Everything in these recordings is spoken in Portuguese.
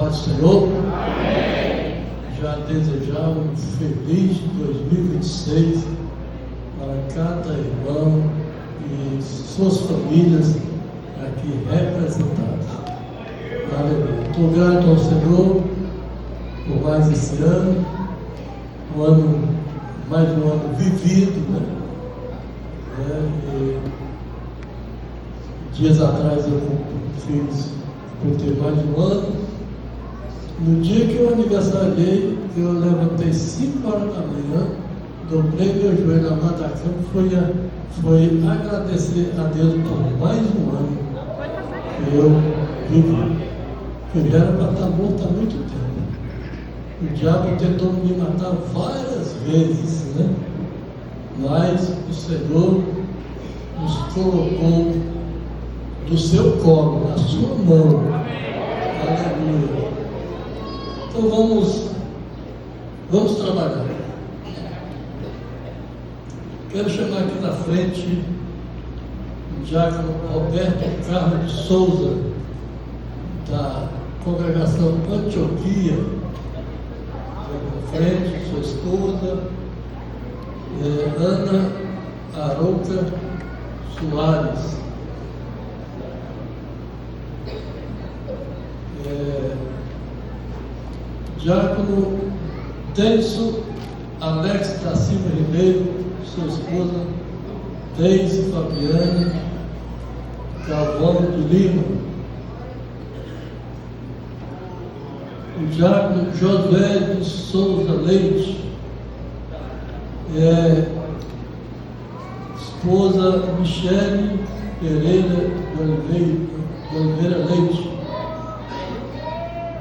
paz do Senhor. Amém. Já desejar um feliz 2026 para cada irmão e suas famílias aqui representadas. Aleluia. Estou grato ao Senhor por mais esse ano, mais um ano vivido, né? Dias atrás eu completei mais um ano. No dia que eu aniversariei, eu levantei 5 horas da manhã, dobrei meu joelho na mão da cama, foi agradecer a Deus por mais um ano que eu vivi. Eu já era para estar morto há muito tempo. O diabo tentou me matar várias vezes, né? Mas o Senhor nos colocou do seu colo, na sua mão. Aleluia. Então vamos trabalhar. Quero chamar aqui na frente o diácono Roberto Carlos de Souza, da congregação Antioquia. Na frente, sua esposa, Ana Arouca Soares. Diácono Denso Alex da Silva Ribeiro, sua esposa Deise Fabiane Galvão de Lima. O diácono Josué de Souza Leite, esposa Michele Pereira de Oliveira Leite.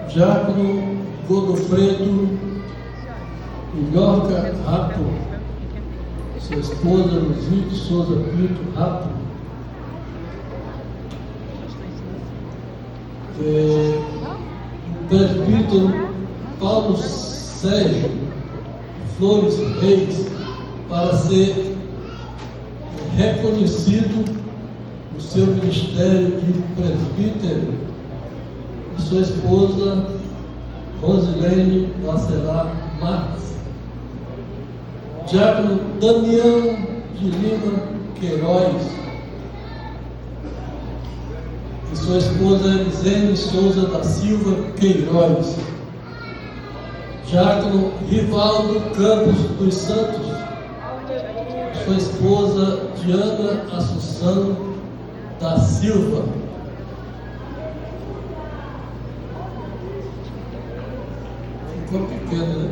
Diácono Godofredo Ilhorca Rapo, sua esposa Luzia de Souza Pinto Rapo. O presbítero Paulo Sérgio Flores Reis, para ser reconhecido o seu ministério de presbítero, e sua esposa Rosilene Bacelar Marques. Diácono Damião de Lima Queiroz e sua esposa Elisene Souza da Silva Queiroz. Diácono Rivaldo Campos dos Santos, sua esposa Diana Assunção da Silva. Ficou pequeno, né?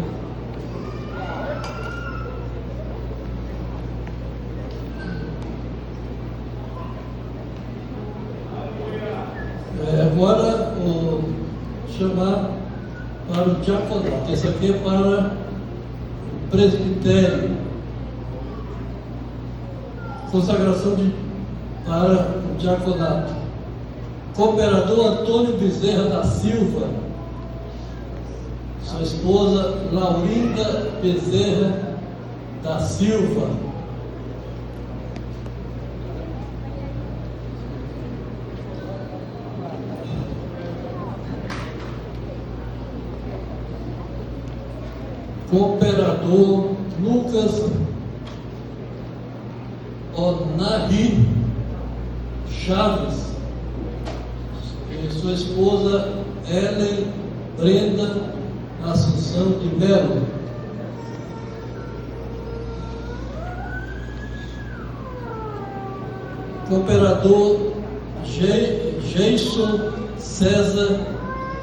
Agora vou chamar para o diaconato. Esse aqui é para o presbitério. Consagração para o diaconato. Cooperador Antônio Bezerra da Silva, sua esposa Laurinda Bezerra da Silva. Cooperador Lucas Onari Chaves e sua esposa Ellen Brenda Assunção de Melo. Cooperador Geison César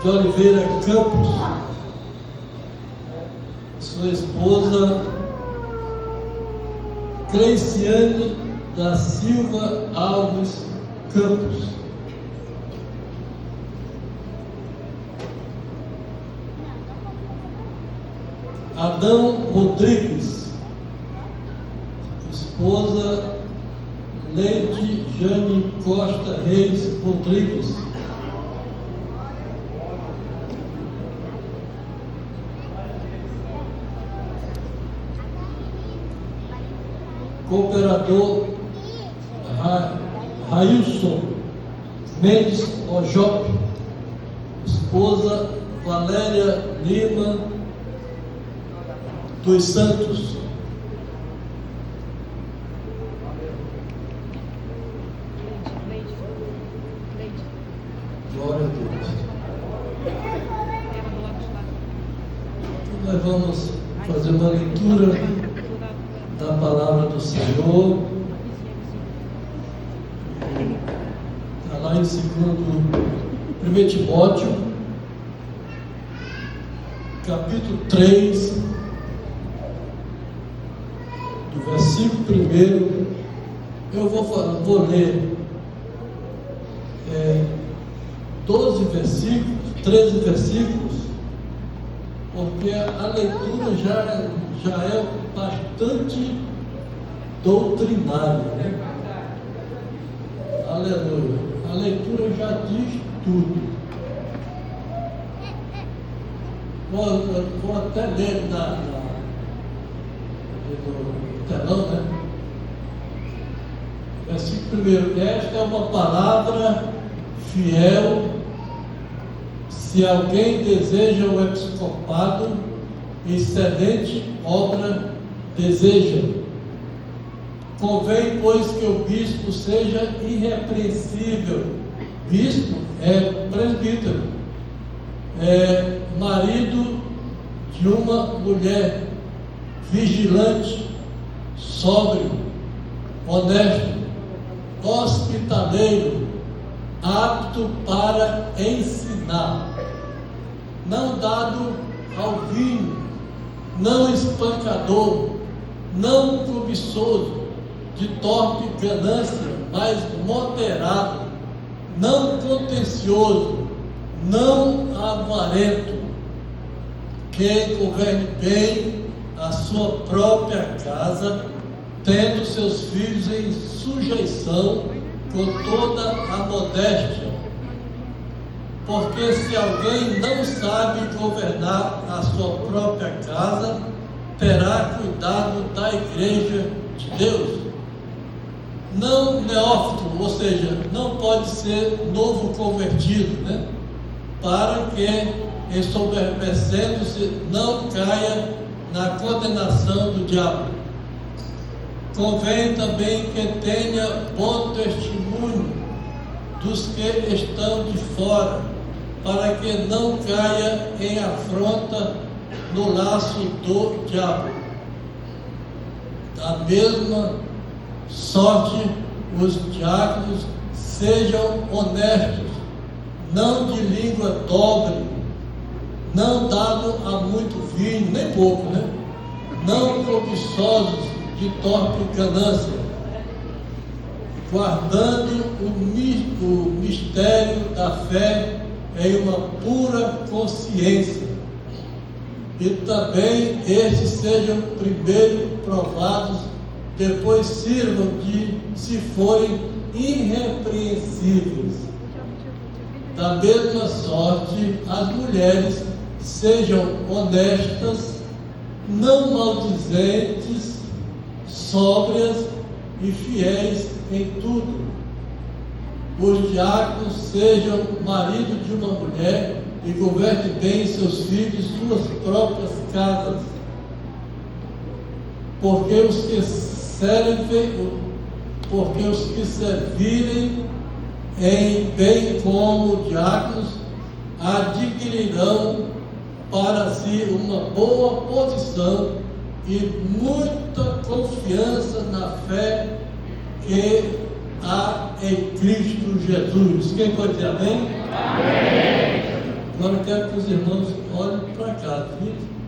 de Oliveira Campos, sua esposa Cleiciane da Silva Alves Campos. Adão Rodrigues, esposa Leide Jane Costa Reis Rodrigues. Cooperador Railson Mendes Ojope, esposa Valéria Lima dos Santos. Glória a Deus. Nós vamos fazer uma leitura da palavra do Senhor. Está lá em 1 Timóteo, capítulo 3, do versículo 1. Eu vou ler 12 versículos, 13 versículos, porque a leitura já é bastante doutrinária, né? Aleluia. A leitura já diz tudo. Vou até ler no telão, né? Versículo 1. Esta é uma palavra fiel. Se alguém deseja o episcopado, excelente obra deseja. Convém, pois, que o bispo seja irrepreensível. Bispo é presbítero, é marido de uma mulher, vigilante, sóbrio, honesto, hospitaleiro, apto para ensinar, não dado ao vinho, não espancador, não cobiçoso, de torpe ganância, mas moderado, não contencioso, não avarento, que governe bem a sua própria casa, tendo seus filhos em sujeição com toda a modéstia. Porque se alguém não sabe governar a sua própria casa, terá cuidado da igreja de Deus. Não neófito, ou seja, não pode ser novo convertido, né? Para que, ensoberbecendo-se, não caia na condenação do diabo. Convém também que tenha bom testemunho dos que estão de fora, para que não caia em afronta no laço do diabo. Da mesma sorte, os diáconos sejam honestos, não de língua dobre, não dado a muito vinho, nem pouco, né? Não cobiçosos de torpe ganância, guardando o mistério da fé em uma pura consciência. E também estes sejam primeiro provados, depois sirvam se forem irrepreensíveis. Da mesma sorte, as mulheres sejam honestas, não maldizentes, sóbrias e fiéis em tudo. Os diáconos sejam marido de uma mulher e governem bem seus filhos e suas próprias casas. Porque os que servirem bem como diáconos adquirirão para si uma boa posição e muita confiança na fé que há em Cristo Jesus. Quem pode dizer amém? Amém. Agora eu quero que os irmãos olhem para cá,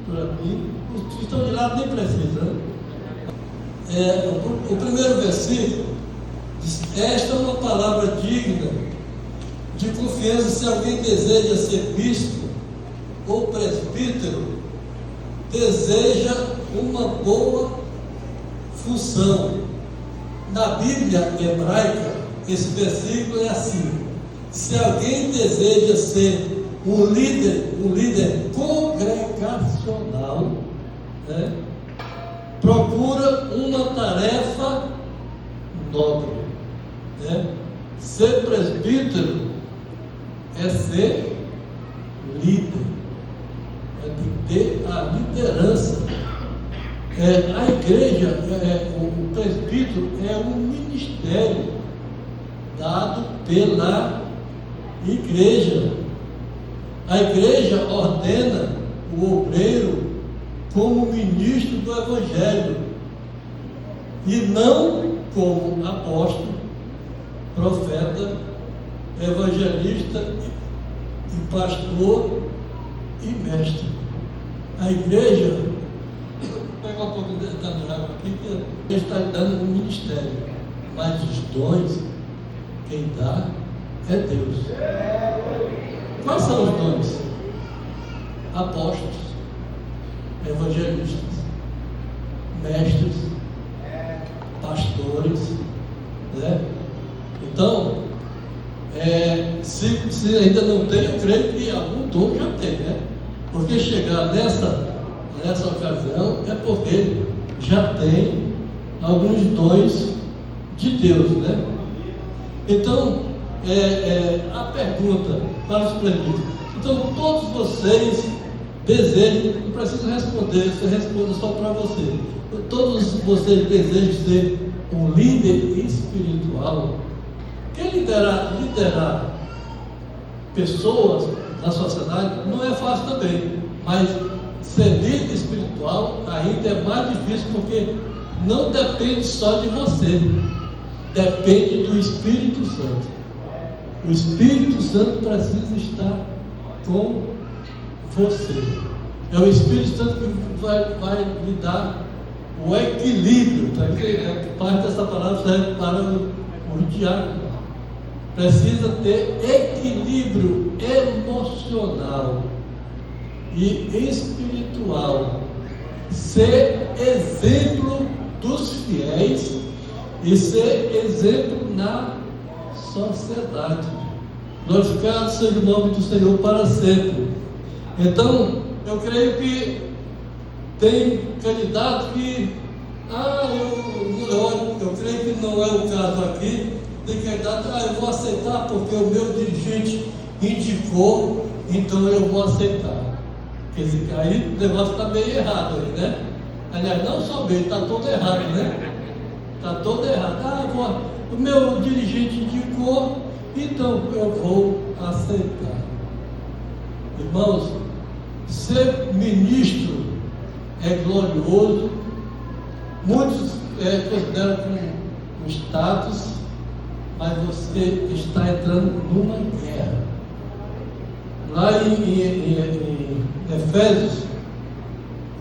para mim. Os que estão de lado nem precisam, né? O primeiro versículo diz: esta é uma palavra digna de confiança. Se alguém deseja ser bispo ou presbítero, deseja uma boa função. Na Bíblia hebraica, esse versículo é assim: se alguém deseja ser um líder congregacional, né, procura uma tarefa nobre, né? Ser presbítero é ser líder, tem que ter a liderança. A igreja, o presbítero é um ministério dado pela igreja. A igreja ordena o obreiro como ministro do Evangelho e não como apóstolo, profeta, evangelista e pastor e mestre. A igreja, vou pegar um pouco de água aqui, que está dando um ministério, mas os dons, quem dá é Deus. Quais são os dons? Apóstolos, evangelistas, mestres, pastores, né? Então, se ainda não tem, eu creio que algum dom já tem, né? Porque chegar nessa ocasião é porque já tem alguns dons de Deus, né? Então, a pergunta para os presbíteros: então todos vocês desejam, não preciso responder, você responda só para você. Todos vocês desejam ser um líder espiritual. Porque liderar pessoas na sociedade não é fácil também, mas ser líder espiritual ainda é mais difícil, porque não depende só de você, depende do Espírito Santo. O Espírito Santo precisa estar com você. É o Espírito Santo que vai lhe dar o equilíbrio. Parte dessa palavra serve para o diácono. Precisa ter equilíbrio emocional e espiritual. Ser exemplo dos fiéis e ser exemplo na sociedade. Glorificado seja o nome do Senhor para sempre. Então, eu creio que tem candidato que, eu creio que não é o caso aqui. Tem candidato, eu vou aceitar porque o meu dirigente indicou, então eu vou aceitar. Quer dizer, aí o negócio está meio errado aí, né? Aliás, não só meio, está todo errado, né? Está todo errado. O meu dirigente indicou, então eu vou aceitar. Irmãos, ser ministro é glorioso. Muitos consideram como um status, mas você está entrando numa guerra. Lá em Efésios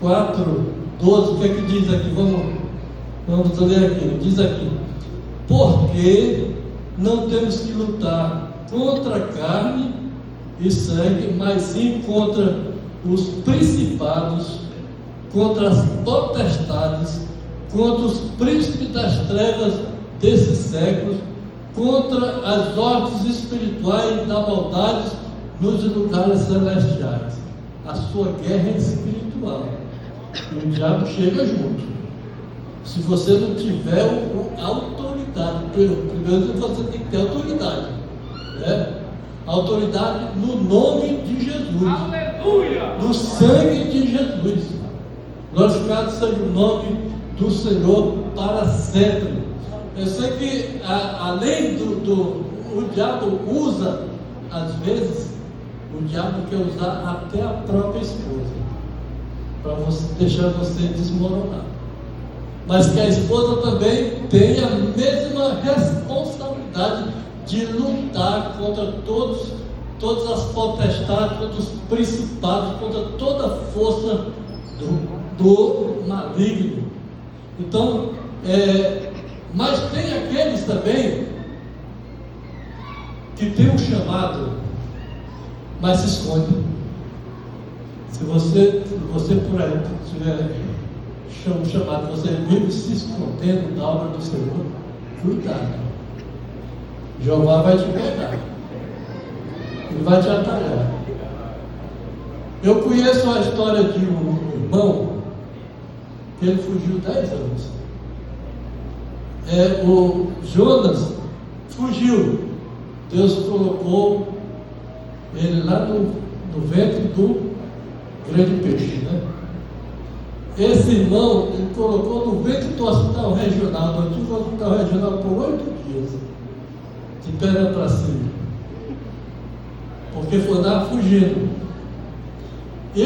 4:12, o que é que diz aqui? Vamos ler aqui. Diz aqui: porque não temos que lutar contra a carne e sangue, mas sim contra os principados, contra as potestades, contra os príncipes das trevas desses séculos, contra as ordens espirituais da maldade nos lugares celestiais. A sua guerra é espiritual. E o diabo chega junto. Se você não tiver autoridade, primeiro você tem que ter autoridade, né? Autoridade no nome de Jesus. Aleluia! No sangue de Jesus. Glorificado seja o nome do Senhor para sempre. Eu sei que além o diabo usa, às vezes, o diabo quer usar até a própria esposa, para deixar você desmoronar. Mas que a esposa também tem a mesma responsabilidade de lutar contra todas as potestades, contra os principados, contra toda a força do maligno. Então, mas tem aqueles também que tem um chamado, mas se esconde. Se você por aí tiver um chamado, você vive se escondendo da obra do Senhor, cuidado. Jeová vai te pegar. Ele vai te atalhar. Eu conheço a história de um irmão que ele fugiu 10 anos. O Jonas fugiu. Deus colocou ele lá no ventre do grande peixe, né? Esse irmão, ele colocou no ventre do hospital regional, do antigo hospital regional, por 8 dias, de perna para cima, porque foi lá fugindo. E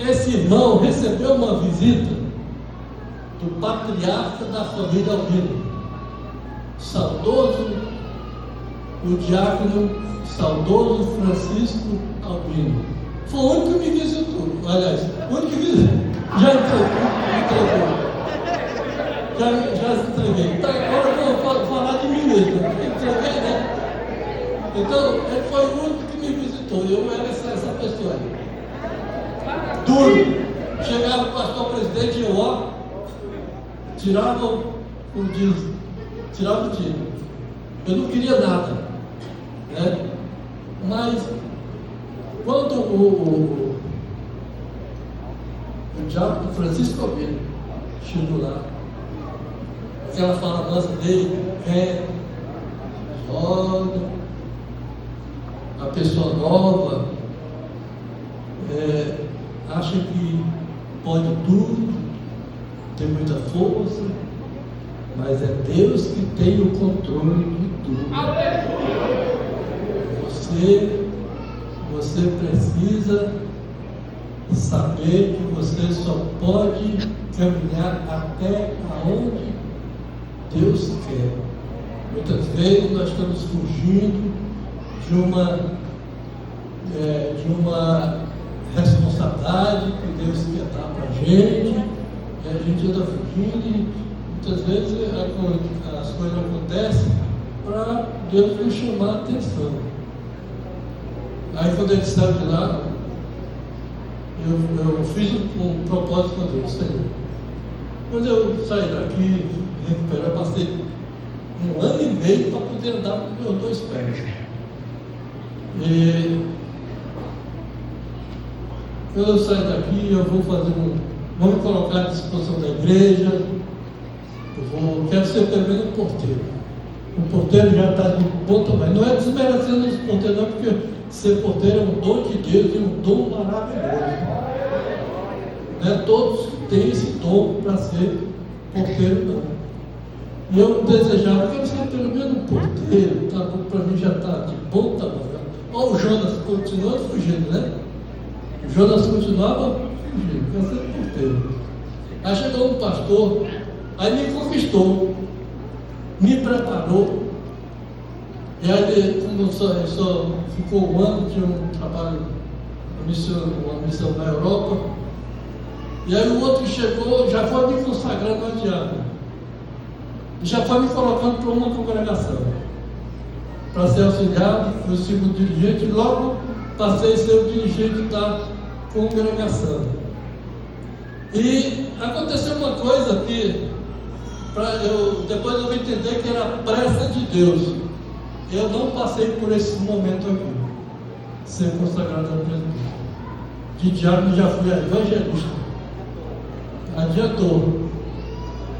esse irmão recebeu uma visita do patriarca da família Albino, saudoso, o diácono saudoso Francisco Albino. Foi o único que me visitou, aliás, o único que visitou. Já entregou. Já se entreguei. Então, agora eu vou falar de mim mesmo. Entreguei, né? Então, ele foi o único que me visitou. Eu era essa pessoa aí. Duro. Chegava o pastor presidente e eu, tirava o dízimo. Tirava o dízimo. Eu não queria nada, né? Mas, quando o diácono Francisco Albino chegou lá, aquela fala nossa dele, olha, a pessoa nova acha que pode tudo, tem muita força, mas é Deus que tem o controle de tudo. Você precisa saber que você só pode caminhar até aonde Deus quer. Muitas vezes nós estamos fugindo de uma responsabilidade que Deus quer dar para a gente, e a gente anda fugindo, e muitas vezes as coisas acontecem para Deus nos chamar a atenção. Aí quando ele saiu de lá, eu fiz um propósito com Deus, Senhor. Quando eu saí daqui, recuperei, passei 1 ano e meio para poder andar com meus 2 pés. E quando eu sair daqui, eu vou vamos colocar à disposição da igreja. Quero ser pelo menos um porteiro. O porteiro já está de bom tamanho. Não é desmerecendo os porteiros, não, porque ser porteiro é um dom de Deus e um dom maravilhoso. Não é todos que têm esse dom para ser porteiro, não. E eu desejava, quero ser pelo menos um porteiro, tá? Para mim já está de bom tamanho. Olha o Jonas continuando fugindo, né? O Jonas continuava fugindo, quero ser porteiro. Aí chegou um pastor, aí me conquistou, me preparou. E aí, como só ficou 1 ano, tinha um trabalho, uma missão na Europa. E aí o outro chegou, já foi me consagrando a diácono. Já foi me colocando para uma congregação. Para ser auxiliar, fui o segundo dirigente, e logo passei a ser o dirigente da congregação. E aconteceu uma coisa que, depois eu vou entender que era a pressa de Deus. Eu não passei por esse momento aqui, ser consagrado a presbítero. De diácono já fui evangelista. Adiantou.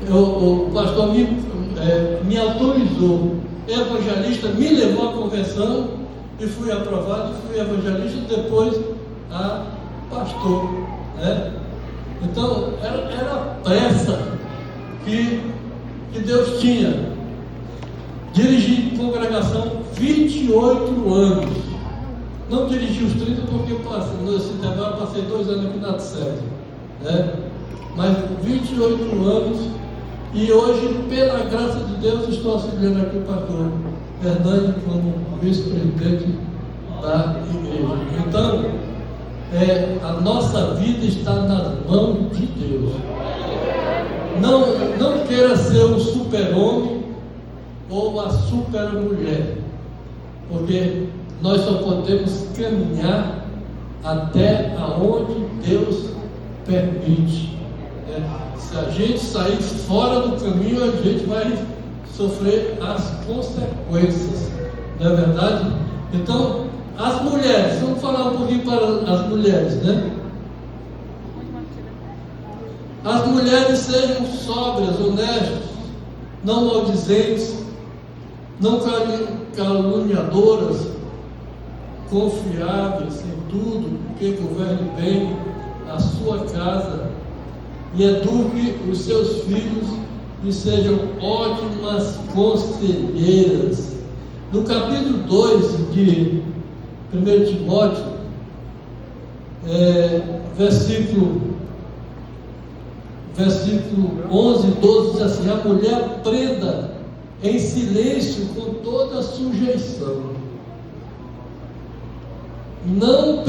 O pastor me autorizou. Evangelista, me levou à conversão e fui aprovado, fui evangelista, depois a pastor, né? Então era a pressa que Deus tinha. Dirigi congregação 28 anos. Não dirigi os 30 porque nesse intervalo passei 2 anos aqui na sede, né? Mas 28 anos, e hoje, pela graça de Deus, estou auxiliando aqui o pastor Hernani como vice-presidente da igreja. Então, a nossa vida está nas mãos de Deus. Não queira ser o super-homem ou a super-mulher, porque nós só podemos caminhar até aonde Deus permite. Se a gente sair fora do caminho, a gente vai sofrer as consequências, não é verdade? Então, as mulheres, vamos falar um pouquinho para as mulheres, né? As mulheres sejam sóbrias, honestas, não maldizentes, não caluniadoras, confiáveis em tudo, que governe bem a sua casa e eduque os seus filhos e sejam ótimas conselheiras. No capítulo 2 de 1 Timóteo, versículo 11 e 12 diz assim: a mulher aprenda em silêncio com toda sujeição. Não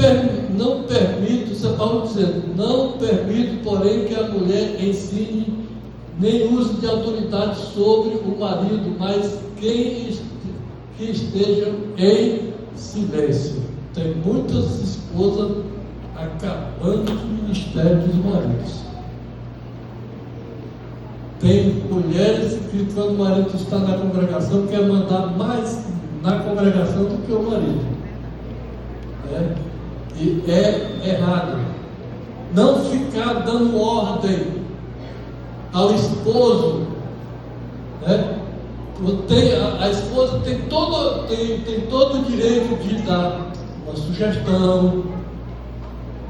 permito, isso é Paulo dizendo, não permito, porém, que a mulher ensine nem use de autoridade sobre o marido, mas que estejam em silêncio. Tem muitas esposas acabando com o ministério dos maridos. Tem mulheres que, quando o marido está na congregação, quer mandar mais na congregação do que o marido. E é errado. Não ficar dando ordem ao esposo. A esposa tem todo o direito de dar uma sugestão,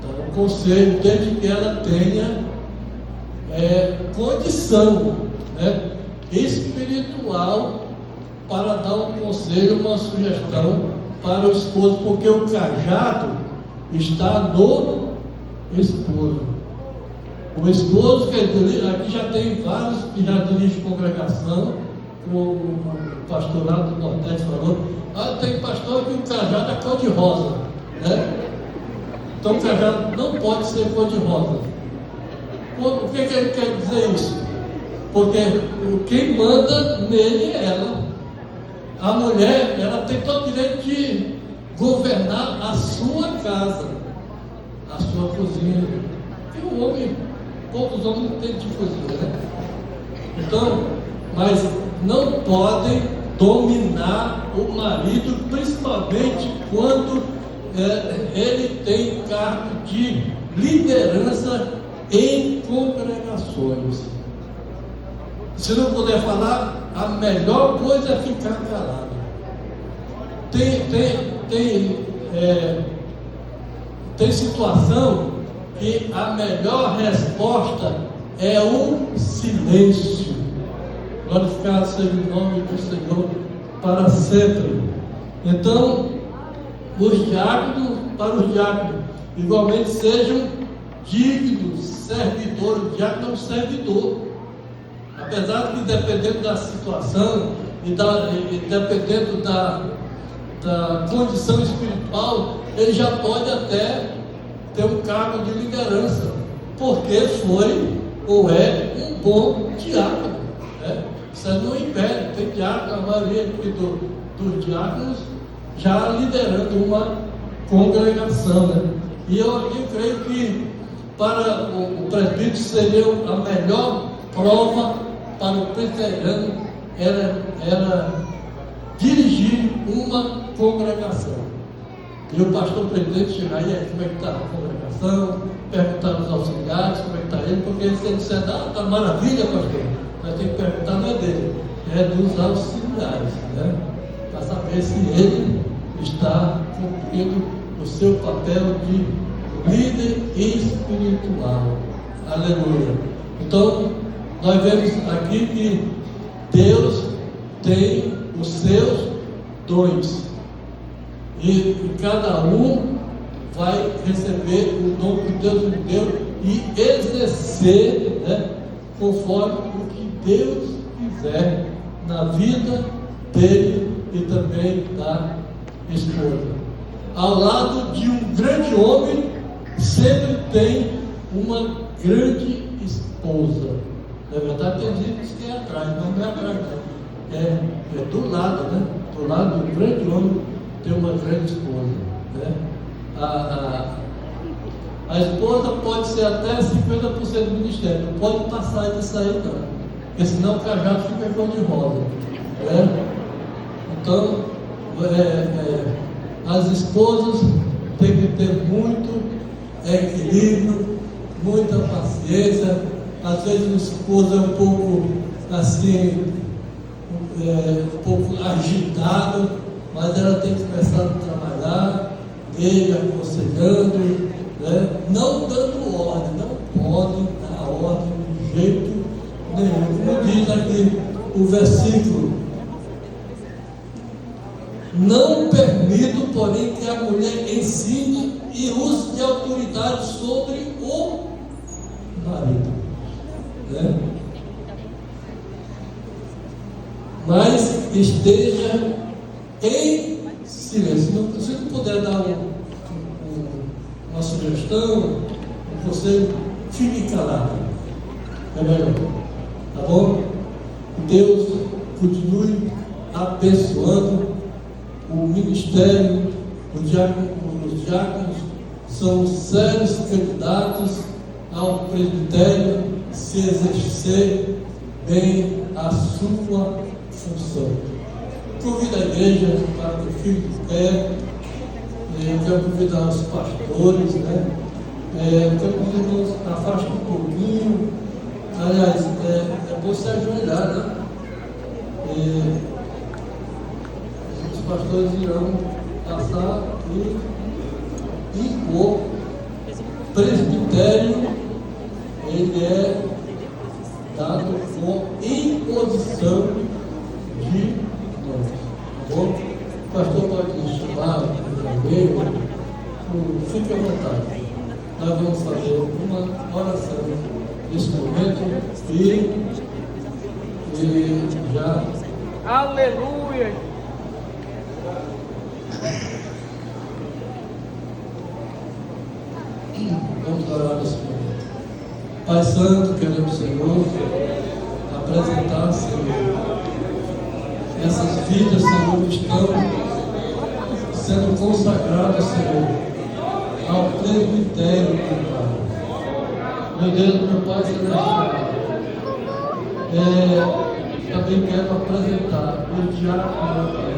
dar um conselho, desde que ela tenha condição espiritual para dar um conselho, uma sugestão para o esposo, porque o cajado está no esposo. O esposo, aqui já tem vários que já dirigem congregação, como o pastor lá do Nordeste falou, tem pastor que o cajado é cor-de-rosa, então o cajado não pode ser cor-de-rosa. O que ele quer dizer isso? Porque quem manda nele é ela. A mulher, ela tem todo o direito de governar a sua casa, a sua cozinha. E o homem, poucos homens não têm de cozinha, Então, mas não podem dominar o marido, principalmente quando ele tem cargo de liderança em congregações. Se não puder falar, a melhor coisa é ficar calado. Tem situação que a melhor resposta é o silêncio. Glorificado seja o nome do Senhor para sempre. Então, para os diáconos, igualmente sejam dignos servidores. O diácono é um servidor. Apesar de que, dependendo da situação e dependendo da condição espiritual, ele já pode até ter um cargo de liderança, porque foi ou é um bom diácono. Isso não impede. Tem diácono, a maioria dos diáconos já liderando uma congregação. E eu creio que para o presbítero seria a melhor prova para o presbiteriano era dirigir uma congregação. E o pastor presidente chegar aí, como é que está a congregação, perguntar aos auxiliares como é que está ele, porque se ele disser, está maravilha, pastor, mas tem que perguntar, não é dele, é dos auxiliares, para saber se ele está cumprindo o seu papel de líder espiritual. Aleluia. Então, nós vemos aqui que Deus tem os seus dons e cada um vai receber o dom que Deus lhe deu e exercer conforme o que Deus quiser na vida dele e também da esposa. Ao lado de um grande homem sempre tem uma grande esposa. Na verdade, tem gente que é atrás, mas não é atrás, não. É do lado, Do lado do grande homem tem uma grande esposa. A esposa pode ser até 50% do ministério, não pode passar disso aí, não. Porque senão o cajado fica cor de rosa. Então, as esposas têm que ter muito equilíbrio, muita paciência. Às vezes o esposo é um pouco assim, um pouco agitado, mas ela tem que começar a trabalhar ele aconselhando, né? Não dando ordem, não pode dar ordem de jeito nenhum. Como diz aqui o versículo: não permito, porém, que a mulher ensine e use de autoridade sobre o marido, né? Mas esteja em silêncio. Se não puder dar uma sugestão, um conselho, fique calado. É melhor. Tá bom? Deus continue abençoando o ministério. Os diáconos são sérios candidatos ao presbitério se exercer bem a sua função. Convido a igreja para que fique de pé. Eu quero convidar os pastores, né? Eu quero que os irmãos afastem um pouquinho. Aliás, é bom se ajoelhar, né? Os pastores irão passar e impor. Presbitério, ele é dado por imposição de nós. Tá bom? O pastor pode chamar o primeiro, fique à vontade. Nós vamos fazer uma oração nesse momento e já. Aleluia! Vamos orar nesse momento. Pai Santo, queremos, Senhor, apresentar, Senhor, essas vidas, Senhor, que estão sendo consagradas, Senhor, ao presbitério, meu Pai. Meu Deus, meu Pai Celestial, também quero apresentar os diáconos, meu Pai,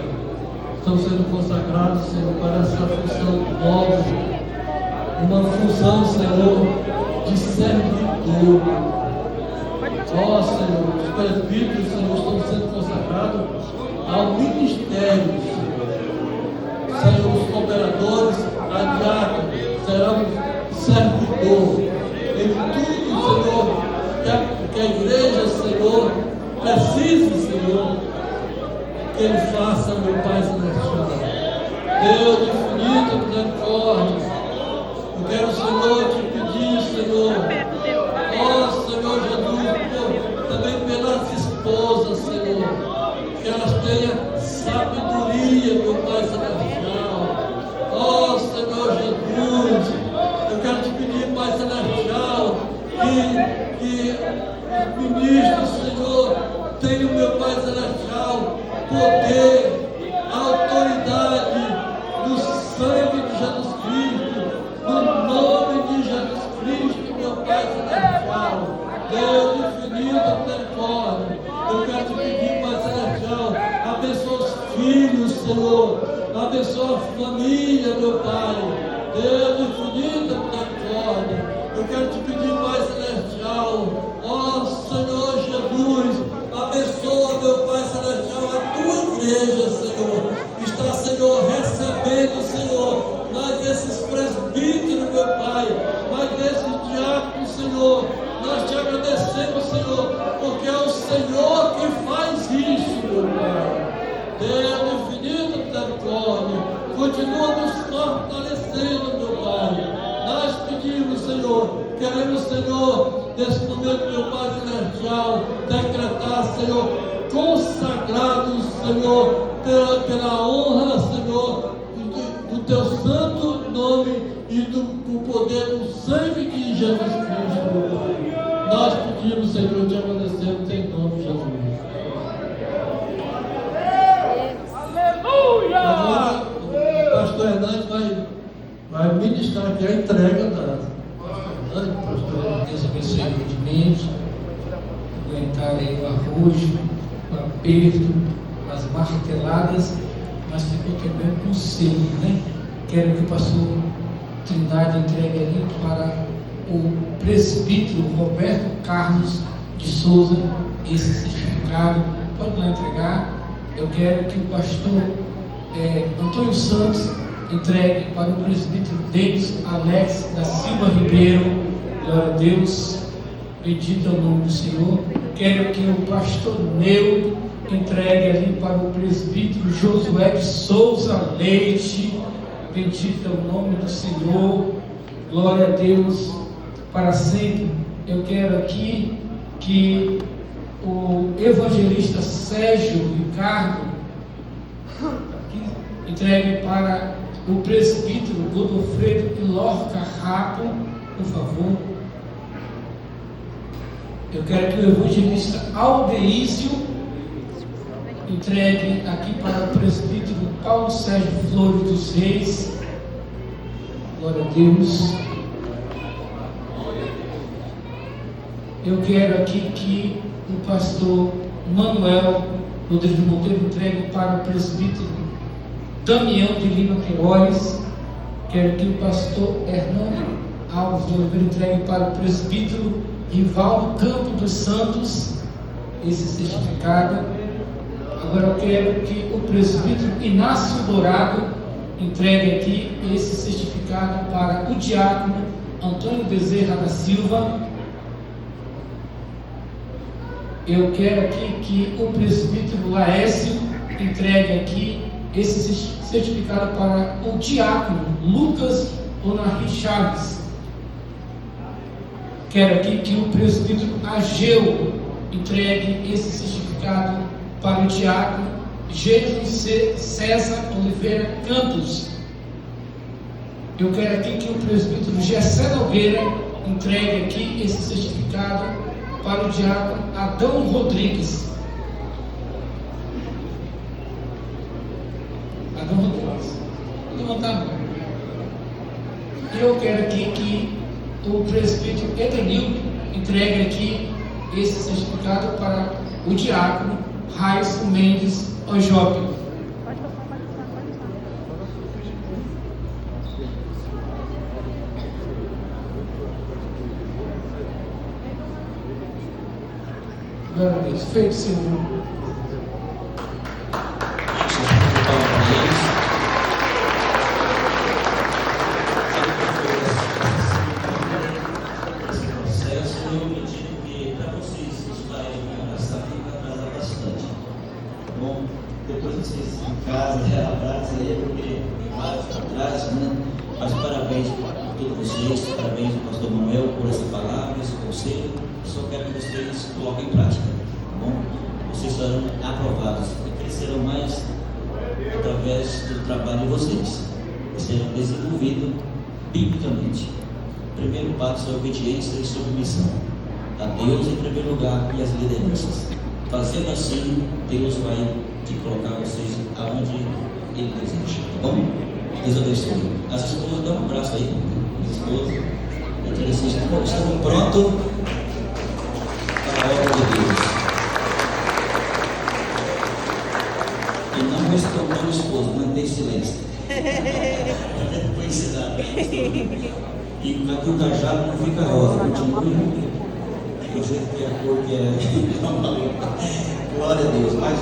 estão sendo consagrados, Senhor, para essa função nova, uma função, Senhor, de servidor. Ó, Senhor, os presbíteros, Senhor, estão sendo consagrados ao ministério, Senhor. Senhor, os cooperadores, a diáconos, serão servidor. Em tudo, Senhor, que a igreja, Senhor, precisa, Senhor, que Ele faça, meu Pai Celestial. Deus infinito, misericórdia. Eu quero, Senhor, te pedir, Senhor, ó Senhor Jesus, também pelas esposas, Senhor, que elas tenham sabedoria, meu Pai Celestial. Ó Senhor Jesus, eu quero te pedir, Pai Celestial, que os ministros, Senhor, tenham, meu Pai Celestial, poder, autoridade do sangue de Jesus Cristo. No nome de Jesus Cristo, meu Pai Celestial, Deus infinito, misericórdia, eu quero te pedir, Pai Celestial, abençoa os filhos, Senhor, abençoa a família, meu Pai, Deus infinito, misericórdia, eu quero te pedir, Pai Celestial, ó Senhor Jesus, abençoa, meu Pai Celestial, a tua igreja, Senhor, está, Senhor, recebendo, Senhor, mas desses presbíteros, meu Pai, mas desses diáconos, Senhor, nós te agradecemos, Senhor, porque é o Senhor que faz isso, meu Pai. Deus infinito, misericórdia, continua nos fortalecendo, meu Pai. Nós pedimos, Senhor, queremos, Senhor, nesse momento, meu Pai Celestial, decretar, Senhor, consagrados, Senhor, pela honra, Senhor, do teu santo nome e do poder do sangue de Jesus Cristo, meu Pai. Nós pedimos, Senhor, te agradecemos em nome de Jesus. Aleluia! Agora, o pastor Hernandes vai ministrar aqui a entrega da pastor. Deus abençoe grandemente, aguentar aí o arrojo, o aperto, as marteladas, mas ficou também com selo, né? Quero que o pastor Trindade entregue ali para o presbítero Roberto Carlos de Souza esse certificado. Pode lá entregar. Eu quero que o pastor Antônio Santos entregue para o presbítero Denis Alex da Silva Ribeiro. Glória a Deus, bendito é o nome do Senhor. Quero que o pastor Neu entregue ali para o presbítero Josué de Souza Leite. Bendito é o nome do Senhor. Glória a Deus para sempre. Eu quero aqui que o evangelista Sérgio Ricardo entregue para o presbítero Godofredo Lorca Rapo, por favor. Eu quero que o evangelista Aldeísio entregue aqui para o presbítero Paulo Sérgio Flores dos Reis. Glória a Deus. Eu quero aqui que o pastor Manuel Rodrigues Monteiro entregue para o presbítero Damião de Lima Queiroz. Quero que o pastor Hernando Alves de Oliveira entregue para o presbítero Rivaldo Campo dos Santos esse certificado. Agora eu quero que o presbítero Inácio Dourado entregue aqui esse certificado para o diácono Antônio Bezerra da Silva. Eu quero aqui que o presbítero Laércio entregue aqui esse certificado para o diácono Lucas Onarri Chaves. Quero aqui que o presbítero Ageu entregue esse certificado para o diácono Jesus César Oliveira Campos. Eu quero aqui que o presbítero Gessé Nogueira entregue aqui esse certificado para o diácono Adão Rodrigues. Adão Rodrigues, levantar a mão. Eu quero aqui que o presbítero Edenildo entregue aqui esse certificado para o diácono Raíssa Mendes Ojope. Glória a Deus. Feito, Senhor. Eu medito que para vocês estudarem essa Bíblia atrasa bastante. Bom, depois vocês em casa, abraçam aí, porque vários atrás, né? Mas parabéns a todos vocês, parabéns ao pastor Manuel por essa palavra, esse conselho. Só quero que vocês coloquem em prática, tá bom? Vocês serão aprovados e crescerão mais através do trabalho de vocês. E serão desenvolvidos biblicamente. O primeiro passo é obediência e submissão a Deus em primeiro lugar e às lideranças. Fazendo assim, Deus vai te colocar vocês aonde Ele deseja, tá bom? Deus abençoe. As esposas, dão um abraço aí. As esposas, estamos prontos para a obra de Deus. E não respondam o esposo, mantém silêncio. Depois se dá. E aqui o cajado não fica rosa, continua do jeito que é a cor que é. Glória a Deus. Mais